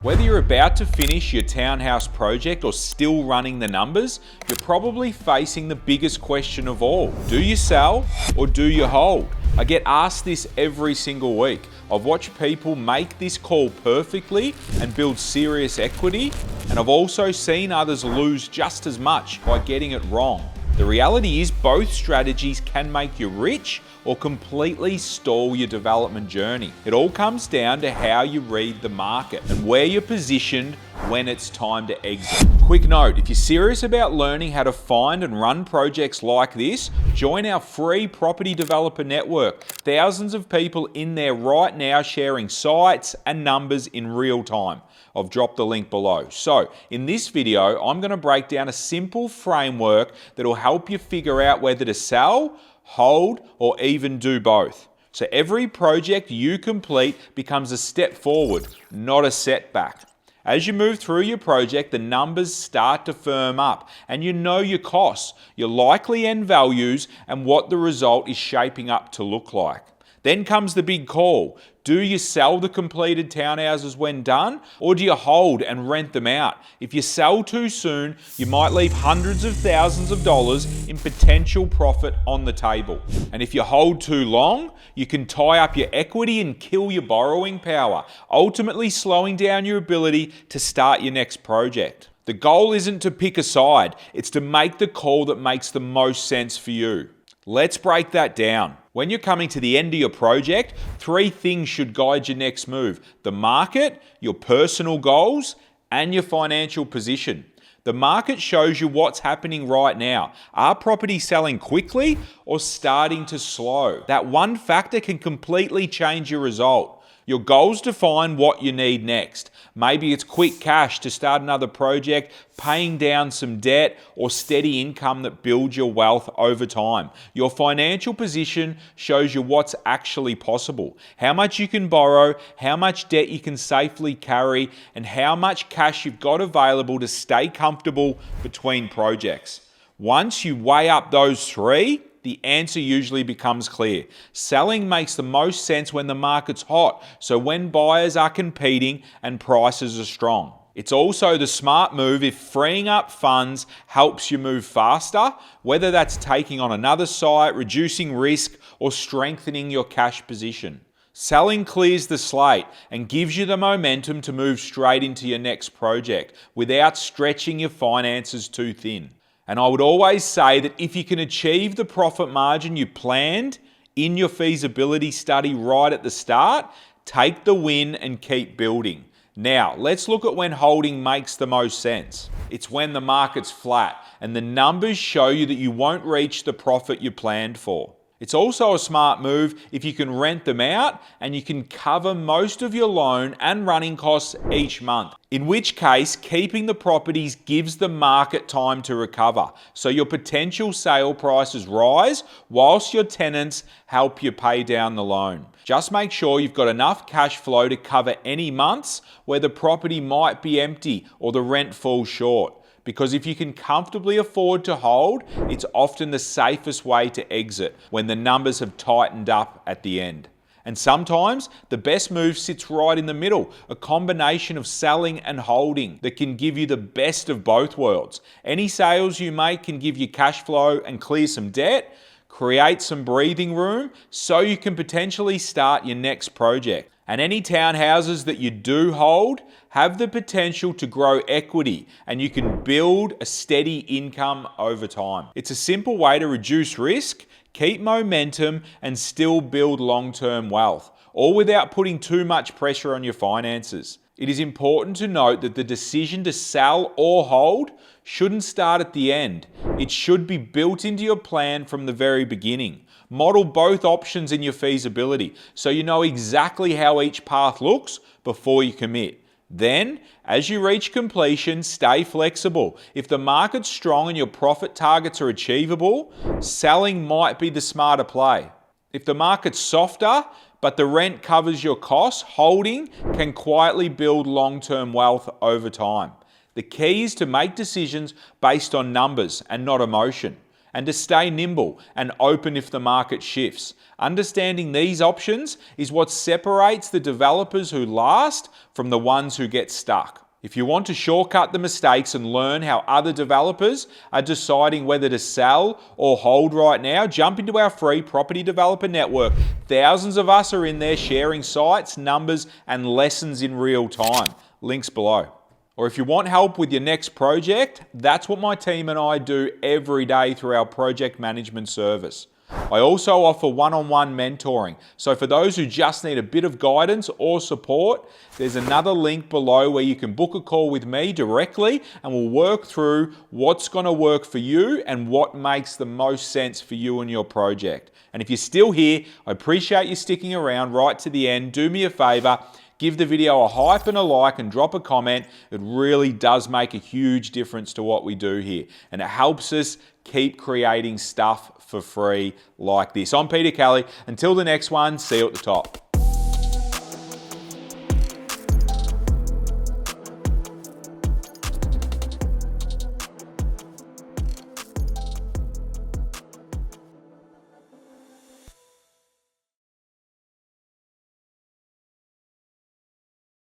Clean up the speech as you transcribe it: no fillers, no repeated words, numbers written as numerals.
Whether you're about to finish your townhouse project or still running the numbers, you're probably facing the biggest question of all. Do you sell or do you hold? I get asked this every single week. I've watched people make this call perfectly and build serious equity, and I've also seen others lose just as much by getting it wrong. The reality is both strategies can make you rich or completely stall your development journey. It all comes down to how you read the market and where you're positioned when it's time to exit. Quick note, if you're serious about learning how to find and run projects like this, join our free property developer network. Thousands of people in there right now sharing sites and numbers in real time. I've dropped the link below. So in this video, I'm going to break down a simple framework that will help you figure out whether to sell, hold, or even do both. So every project you complete becomes a step forward, not a setback. As you move through your project, the numbers start to firm up and you know your costs, your likely end values, and what the result is shaping up to look like. Then comes the big call. Do you sell the completed townhouses when done, or do you hold and rent them out? If you sell too soon, you might leave hundreds of thousands of dollars in potential profit on the table. And if you hold too long, you can tie up your equity and kill your borrowing power, ultimately slowing down your ability to start your next project. The goal isn't to pick a side, it's to make the call that makes the most sense for you. Let's break that down. When you're coming to the end of your project, 3 things should guide your next move: the market, your personal goals, and your financial position. The market shows you what's happening right now. Are properties selling quickly or starting to slow? That one factor can completely change your result. Your goals define what you need next. Maybe it's quick cash to start another project, paying down some debt, or steady income that builds your wealth over time. Your financial position shows you what's actually possible. How much you can borrow, how much debt you can safely carry, and how much cash you've got available to stay comfortable between projects. Once you weigh up those 3, the answer usually becomes clear. Selling makes the most sense when the market's hot, so when buyers are competing and prices are strong. It's also the smart move if freeing up funds helps you move faster, whether that's taking on another site, reducing risk, or strengthening your cash position. Selling clears the slate and gives you the momentum to move straight into your next project without stretching your finances too thin. And I would always say that if you can achieve the profit margin you planned in your feasibility study right at the start, take the win and keep building. Now, let's look at when holding makes the most sense. It's when the market's flat and the numbers show you that you won't reach the profit you planned for. It's also a smart move if you can rent them out and you can cover most of your loan and running costs each month. In which case, keeping the properties gives the market time to recover, so your potential sale prices rise whilst your tenants help you pay down the loan. Just make sure you've got enough cash flow to cover any months where the property might be empty or the rent falls short. Because if you can comfortably afford to hold, it's often the safest way to exit when the numbers have tightened up at the end. And sometimes the best move sits right in the middle, a combination of selling and holding that can give you the best of both worlds. Any sales you make can give you cash flow and clear some debt, create some breathing room so you can potentially start your next project. And any townhouses that you do hold have the potential to grow equity and you can build a steady income over time. It's a simple way to reduce risk, keep momentum, and still build long-term wealth, all without putting too much pressure on your finances. It is important to note that the decision to sell or hold shouldn't start at the end. It should be built into your plan from the very beginning. Model both options in your feasibility so you know exactly how each path looks before you commit. Then, as you reach completion, stay flexible. If the market's strong and your profit targets are achievable, selling might be the smarter play. If the market's softer, but the rent covers your costs, holding can quietly build long-term wealth over time. The key is to make decisions based on numbers and not emotion. and to stay nimble and open if the market shifts. Understanding these options is what separates the developers who last from the ones who get stuck. If you want to shortcut the mistakes and learn how other developers are deciding whether to sell or hold right now, jump into our free Property Developer Network. Thousands of us are in there sharing sites, numbers, and lessons in real time. Links below. Or if you want help with your next project, that's what my team and I do every day through our project management service. I also offer one-on-one mentoring. So for those who just need a bit of guidance or support, there's another link below where you can book a call with me directly and we'll work through what's going to work for you and what makes the most sense for you and your project. And if you're still here, I appreciate you sticking around right to the end. Do me a favor, give the video a hype and a like and drop a comment. It really does make a huge difference to what we do here. And it helps us keep creating stuff for free like this. I'm Peter Kelly. Until the next one, see you at the top.